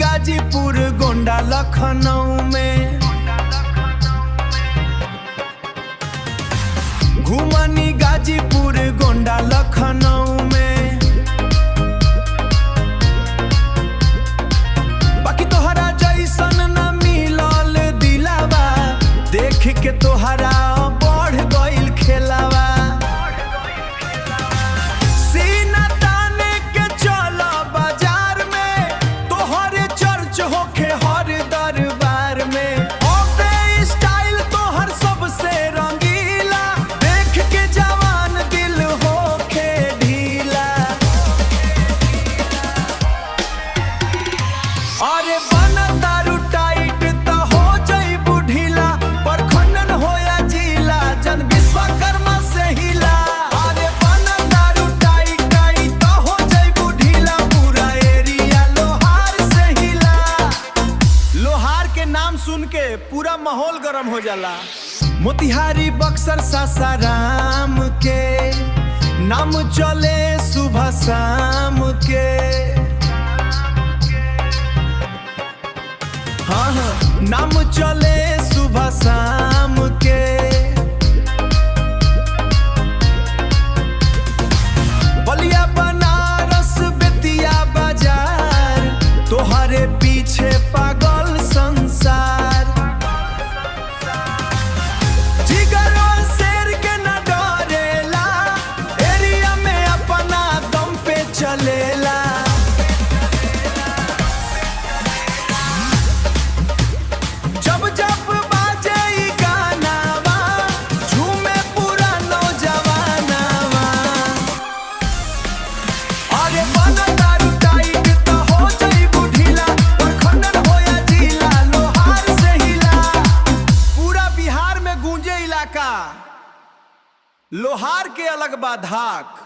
गाजीपुर गोंडा लखनऊ में, घुमनी गाजीपुर गोंडा लखनऊ में। बाकी तोहरा जैसन न मिलल दिलावा, देख के तोहरा बढ़ गइल खेलावा। सीना ताने के चल बाजार में, तोहरे चर्च होखे हर दरबार में। ओपे स्टाइल तोहर सबसे रंगीला, देख के जवान दिल होखे ढीला। अरे बना तारू टाइट त हो जइबू ढीला, पर खंडन होया जिला जन विश्वकर्मा से हिला। अरे बना तारू टाइट टाइट त हो जइबू ढीला, पूरा एरिया लोहार से हिला। लोहार के नाम सुन के पूरा माहौल गरम हो जाला। मोतिहारी बक्सर सासाराम के नाम चले सुबह शाम के। हाँ हाँ नाम चले सुबह शाम के। बलिया बनारस बेतिया बाजार, तोहरे पीछे पागल संसार। जिगरो शेर के न डरेला, एरिया में अपना दम पे चलेला। जब जब बाजे ई गानावा, झूमे पूरा नौजवानावा। अरे बना तारू टाइट त हो जइबू ढीला, पर खंडन होया जिला लोहार से हिला। पूरा बिहार में गूंजे इलाका, लोहार के अलग बा धाक।